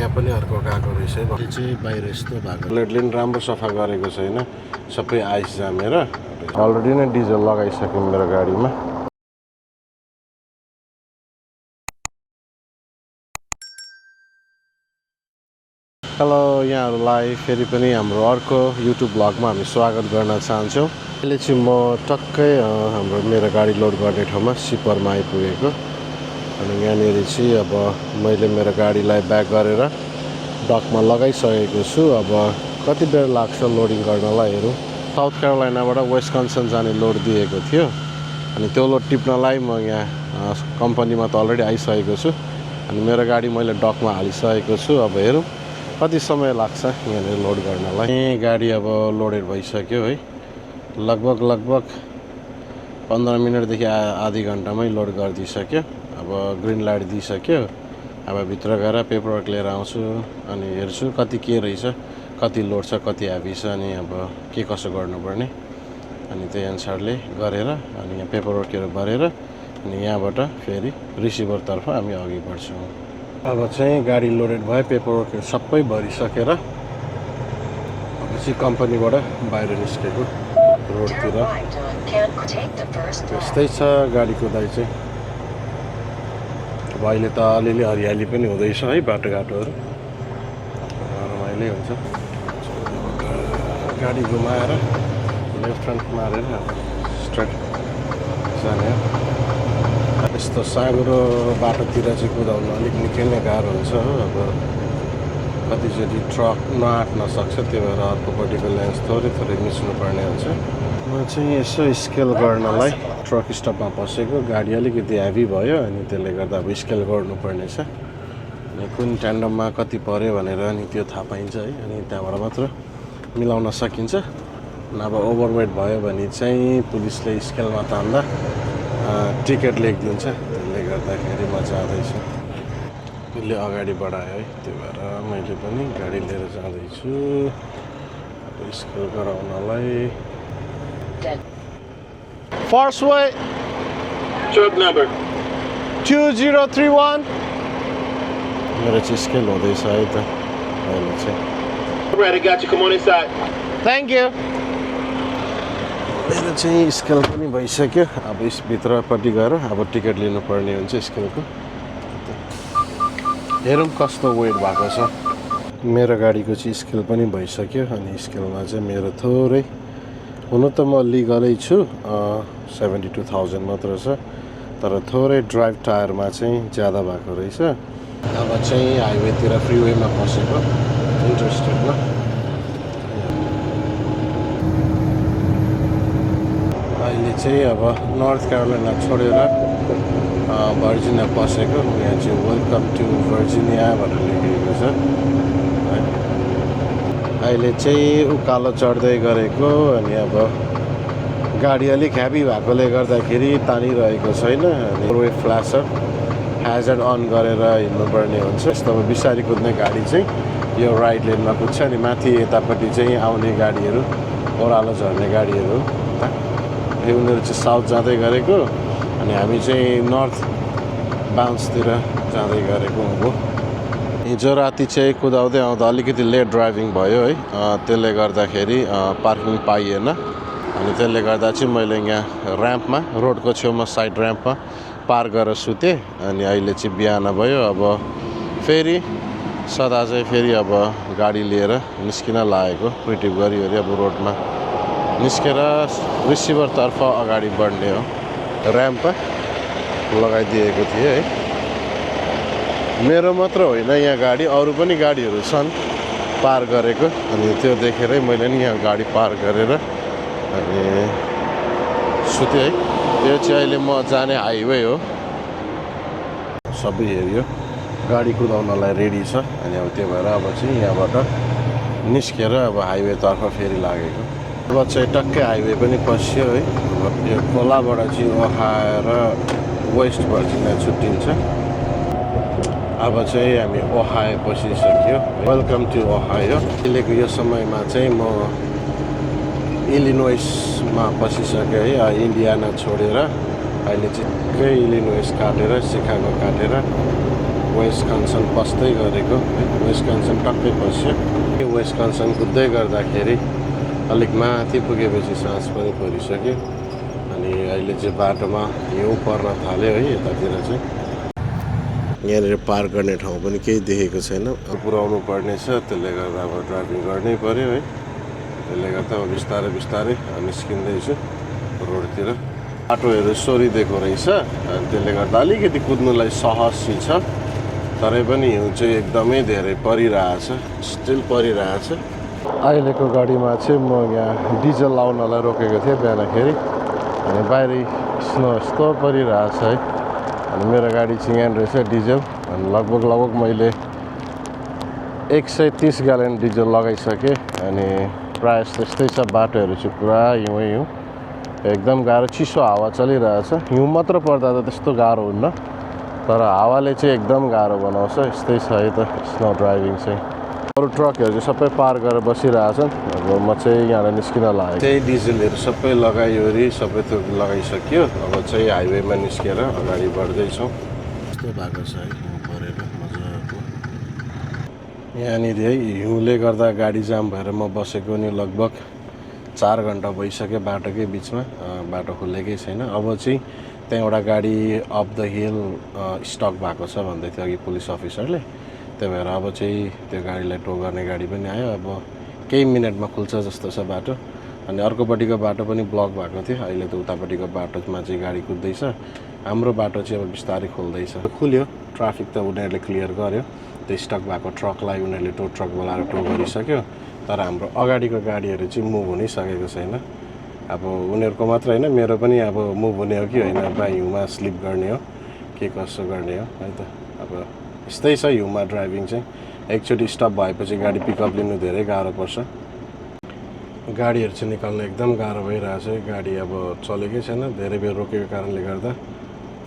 यहाँ पनि अर्को गएको रहेछ यो चाहिँ बाहिर यस्तो भएको प्लेटले पनि राम्रो सफा गरेको छैन सबै आइस जामेर अलरेडी नै डिजल लगाइसक्यौँ मेरो गाडीमा हेलो यहाँहरूलाई फेरि पनि हाम्रो अर्को युट्युब ब्लगमा हामी स्वागत गर्न चाहन्छौँ अहिले चाहिँ म टक्कै हाम्रो मेरो गाडी लोड गर्ने ठाउँमा सिपरमा आइपुगेको अनि यहाँनिर चाहिँ अब मैले मेरो गाडीलाई ब्याक गरेर डकमा लगाइसकेको छु अब कति बेर लाग्छ लोडिङ गर्नलाई हेरौँ साउथ क्यारोलाइनाबाट वेस्कन्सन जाने लोड दिएको थियो अनि त्यो लोड टिप्नलाई म यहाँ कम्पनीमा त अलरेडी आइसकेको छु अनि मेरो गाडी मैले डकमा हालिसकेको छु अब हेरौँ कति समय लाग्छ यहाँनिर लोड गर्नलाई गाडी अब लोडेड भइसक्यो है लगभग 15 मिनटदेखि आधी घन्टामै लोड गरिदिइसक्यो अब ग्रिन लाइट दिइसक्यो अब भित्र गएर पेपरवर्क लिएर आउँछु अनि हेर्छु कति के रहेछ कति लोड छ कति ह्याभी छ अनि अब के कसो गर्नुपर्ने अनि त्यही अनुसारले गरेर अनि यहाँ पेपरवर्कहरू भरेर अनि यहाँबाट फेरि रिसिभरतर्फ हामी अघि बढ्छौँ अब चाहिँ गाडी लोडेड भयो पेपरवर्कहरू सबै भरिसकेर अब चाहिँ कम्पनीबाट बाहिर निस्केको रोडतिर त्यस्तै छ गाडीको दाइ चाहिँ अब अहिले त अलिअलि हरियाली पनि हुँदैछ है बाटोघाटोहरू रमाइलो हुन्छ गाडी घुमाएर लेफ्ट ह्यान्ड मारेर स्ट्रेट जाने यस्तो साँगुरो बाटोतिर चाहिँ कुदाउनु अलिक निकै नै गाह्रो हुन्छ हो अब कतिचोटि ट्रक नआँट्न सक्छ त्यो भएर अर्कोपट्टिको लेन्स थोरै मिच्नुपर्ने हुन्छ म चाहिँ यसो स्केल गर्नलाई ट्रक स्टपमा पसेको गाडी अलिकति हेभी भयो अनि त्यसले गर्दा अब स्केल गर्नुपर्ने छ अनि कुन ट्यान्डममा कति पर्यो भनेर अनि त्यो थाहा पाइन्छ है अनि त्यहाँबाट मात्र मिलाउन सकिन्छ नभए ओभरवेट भयो भने चाहिँ पुलिसले स्केलमा तान्दा टिकट लेखिदिन्छ त्यसले गर्दाखेरि म जाँदैछु उसले अगाडि बढायो है त्यो भएर मैले पनि गाडी लिएर जाँदैछु स्केल गराउनलाई फर्स्ट वे Truck number 2031 मेरो चाहिँ स्केल हुँदैछ है त अहिले चाहिँ Alright, I got you. Come on inside. Thank you मेरो चाहिँ स्केल पनि भइसक्यो अब भित्रपट्टि गएर अब टिकट लिनुपर्ने हुन्छ स्केलको हेरौँ कस्तो वेट भएको छ मेरो गाडीको चाहिँ स्केल पनि भइसक्यो अनि स्केलमा चाहिँ मेरो थोरै हुन त म लिगलै छु 72,000 मात्र छ तर थोरै ड्राइभ टायरमा चाहिँ ज्यादा भएको रहेछ अब चाहिँ हाइवेतिर फ्रिवेमा पसेको इन्ट्रेस्टेडमा अहिले चाहिँ अब नर्थ क्यारोलाइना छोडेर भर्जिनिया पसेको यहाँ चाहिँ वेलकम टु भर्जिनिया भनेर लेखिएको छ अहिले चाहिँ उकालो चढ्दै गरेको अनि अब गाडी अलिक ह्याभी भएकोले गर्दाखेरि तानिरहेको छैन अनि वे फ्ल्यासर ह्याजर्ड अन गरेर हिँड्नुपर्ने हुन्छ यस्तो अब बिस्तारै कुद्ने गाडी चाहिँ यो राइट लेनमा कुद्छ अनि माथि यतापट्टि चाहिँ आउने गाडीहरू ओह्रालो झर्ने गाडीहरू उनीहरू चाहिँ साउथ जाँदै गरेको अनि हामी चाहिँ नर्थ बाउन्सतिर जाँदै गरेको हो हिजो राति चाहिँ कुदाउँदै आउँदा अलिकति लेट ड्राइभिङ भयो है त्यसले गर्दाखेरि पार्किङ पाइएन अनि त्यसले गर्दा चाहिँ मैले यहाँ ऱ्याम्पमा रोडको छेउमा साइड ऱ्याम्पमा पार गरेर सुतेँ अनि अहिले चाहिँ बिहान भयो अब फेरि सदा चाहिँ फेरि अब गाडी लिएर निस्किन लागेको प्रिटिभ गरिवरी अब रोडमा निस्केर रिसिभरतर्फ अगाडि बढ्ने हो ऱ्याम्पमा लगाइदिएको थिएँ है मेरो मात्र होइन यहाँ गाडी अरू पनि गाडीहरू छन् पार गरेको अनि त्यो देखेरै मैले नि यहाँ गाडी पार गरेर अनि सुतेँ है यो चाहिँ अहिले म जाने हाइवे हो सबै हेऱ्यो गाडी कुदाउनलाई रेडी छ अनि अब त्यो भएर अब चाहिँ यहाँबाट निस्केर अब हाइवेतर्फ फेरि लागेको अब चाहिँ टक्कै हाइवे पनि पस्यो है अब यो खोलाबाट चाहिँ ओहाएर वेस्ट भर्जिनिया छुट्टिन्छ अब चाहिँ हामी ओहायो पसिसक्यो वेलकम टु ओहायो अहिलेको यो समयमा चाहिँ म इलिनोइसमा पसिसक्यो है इन्डियाना छोडेर अहिले चाहिँ इलिनोइस काटेर सिकागो काटेर वेस्कन्सन पस्दै गरेको है वेस्कन्सन टक्कै पस्यो वेस्कन्सन कुद्दै गर्दाखेरि अलिक माथि पुगेपछि साँझ पनि परिसक्यो अनि अहिले चाहिँ बाटोमा हिउँ पर्न थाल्यो है यतातिर चाहिँ यहाँनिर पार्क गर्ने ठाउँ पनि केही देखेको छैन पुऱ्याउनु पर्ने छ त्यसले गर्दा अब ड्राइभिङ गर्नै पर्यो है त्यसले गर्दा अब बिस्तारै बिस्तारै निस्किँदैछु रोडतिर बाटोहरू सोरिदिएको रहेछ अनि त्यसले गर्दा अलिकति कुद्नुलाई सहज छ तरै पनि हिउँ चाहिँ एकदमै धेरै परिरहेछ स्टिल परिरहेछ अहिलेको गाडीमा चाहिँ म यहाँ डिजल लाउनलाई रोकेको थिएँ बिहानखेरि अनि बाहिर स्नो यस्तो परिरहेछ है अनि मेरो गाडी चाहिँ यहाँ रहेछ डिजल अनि लगभग मैले 130 ग्यालन डिजल लगाइसकेँ अनि प्रायः त्यस्तै छ बाटोहरू चाहिँ पुरा हिउँ एकदम गाह्रो चिसो हावा चलिरहेछ हिउँ मात्र पर्दा त त्यस्तो गाह्रो हुन्न तर हावाले चाहिँ एकदम गाह्रो बनाउँछ यस्तै छ है त स्नो ड्राइभिङ चाहिँ अरू ट्रकहरू चाहिँ सबै पार गरेर बसिरहेछन् अब म चाहिँ यहाँबाट निस्किन लागेको त्यही डिजलहरू सबै लगाइवरी सबै त्यो लगाइसक्यो अब चाहिँ हाइवेमा निस्केर अगाडि बढ्दैछौँ यस्तो भएको छ है हिउँ परेर मजाको यहाँनिर है हिउँले गर्दा गाडी जाम भएर म बसेको नि लगभग 4 घन्टा भइसक्यो बाटोकै बिचमा बाटो खुलेकै छैन अब चाहिँ त्यहाँ एउटा गाडी अप द हिल स्टक भएको छ भन्दै थियो अघि पुलिस अफिसरले त्यही भएर अब चाहिँ त्यो गाडीलाई टो गर्ने गाडी पनि आयो अब केही मिनटमा खुल्छ जस्तो छ बाटो अनि अर्कोपट्टिको बाटो पनि ब्लक भएको थियो अहिले त उतापट्टिको बाटोमा चाहिँ गाडी कुद्दैछ हाम्रो बाटो चाहिँ अब बिस्तारै खोल्दैछ खुल्यो ट्राफिक त उनीहरूले क्लियर गर्यो त्यो स्टक भएको ट्रकलाई उनीहरूले टो ट्रक बोलाएर टो गरिसक्यो तर हाम्रो अगाडिको गाडीहरू चाहिँ मुभ हुनै सकेको छैन अब उनीहरूको मात्र होइन मेरो पनि अब मुभ हुने हो कि होइन बा हिउँमा स्लिप गर्ने हो के कसो गर्ने हो है त अब यस्तै छ हिउँमा ड्राइभिङ चाहिँ एकचोटि स्टप भएपछि गाडी पिकअप लिनु धेरै गाह्रो पर्छ गाडीहरू चाहिँ निकाल्नु एकदम गाह्रो भइरहेछ गाडी अब चलेकै छैन धेरै बेर रोकेको कारणले गर्दा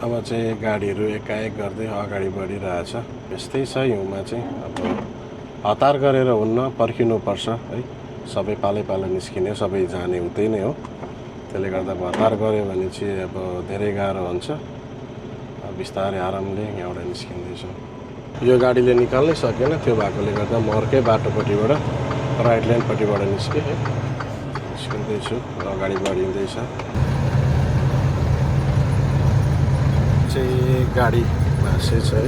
अब चाहिँ गाडीहरू एकाएक गर्दै अगाडि बढिरहेछ यस्तै छ हिउँमा चाहिँ अब हतार गरेर हुन्न पर्खिनुपर्छ है सबै पालै निस्किने सबै जाने उतै नै हो त्यसले गर्दा हतार गऱ्यो भने चाहिँ अब धेरै गाह्रो हुन्छ बिस्तारै आरामले यहाँबाट निस्किँदैछु यो गाडीले निकाल्नै सकेन त्यो भएकोले गर्दा म अर्कै बाटोपट्टिबाट राइट लाइनपट्टिबाट निस्केँ है निस्किँदैछु अगाडि बढिँदैछ चाहिँ गाडी भाँसेछ है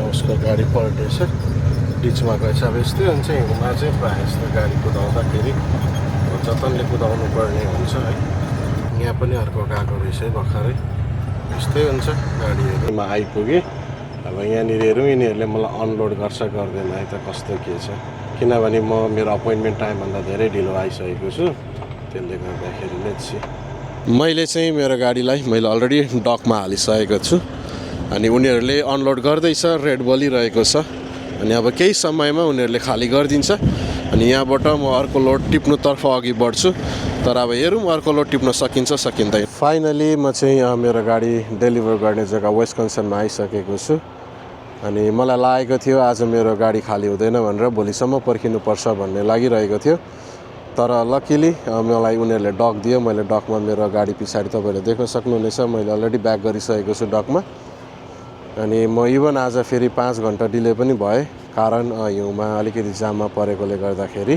उसको गाडी पल्टेछ बिचमा गएछ अब यस्तै हुन्छ हिउँमा चाहिँ प्रायः जस्तो गाडी कुदाउँदाखेरि जतनले कुदाउनु पर्ने हुन्छ है यहाँ पनि अर्को गएको रहेछ है भर्खरै यस्तै हुन्छ गाडीहरूमा आइपुगेँ अब यहाँनिर हेरौँ यिनीहरूले मलाई अनलोड गर्छ गर्दैन है त कस्तो के छ किनभने म मेरो अपोइन्टमेन्ट टाइमभन्दा धेरै ढिलो आइसकेको छु त्यसले गर्दाखेरि लेट्स मैले चाहिँ मेरो गाडीलाई मैले अलरेडी डकमा हालिसकेको छु अनि उनीहरूले अनलोड गर्दैछ रेड बलिरहेको छ अनि अब केही समयमा उनीहरूले खाली गरिदिन्छ अनि यहाँबाट म अर्को लोड टिप्नुतर्फ अघि बढ्छु तर अब हेरौँ अर्को लोड टिप्न सकिन्छ सकिँदैन फाइनली म चाहिँ मेरो गाडी डेलिभर गर्ने जग्गा वेस्कन्सनमा आइसकेको छु अनि मलाई लागेको थियो आज मेरो गाडी खाली हुँदैन भनेर भोलिसम्म पर्खिनुपर्छ भन्ने लागिरहेको थियो तर लकिली मलाई उनीहरूले डक दियो मैले डकमा मेरो गाडी पछाडि तपाईँहरूले देख्न सक्नुहुनेछ मैले अलरेडी ब्याक गरिसकेको छु डकमा अनि म इभन आज फेरि 5 घन्टा डिले पनि भएँ कारण हिउँमा अलिकति जाममा परेकोले गर्दाखेरि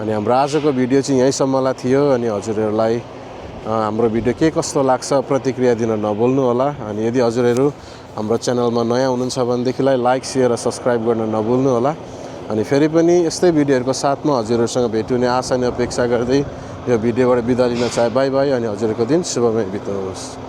अनि हाम्रो आजको भिडियो चाहिँ यहीँसम्मलाई थियो अनि हजुरहरूलाई हाम्रो भिडियो के कस्तो लाग्छ प्रतिक्रिया दिन नभुल्नु होला अनि यदि हजुरहरू हाम्रो च्यानलमा नयाँ हुनुहुन्छ भनेदेखिलाई लाइक सेयर र सब्सक्राइब गर्न नभुल्नु होला अनि फेरि पनि यस्तै भिडियोहरूको साथमा हजुरहरूसँग भेट हुने आशा अनि अपेक्षा गर्दै यो भिडियोबाट बिदा लिन चाहे बाई बाई अनि हजुरहरूको दिन शुभमय बितोस्।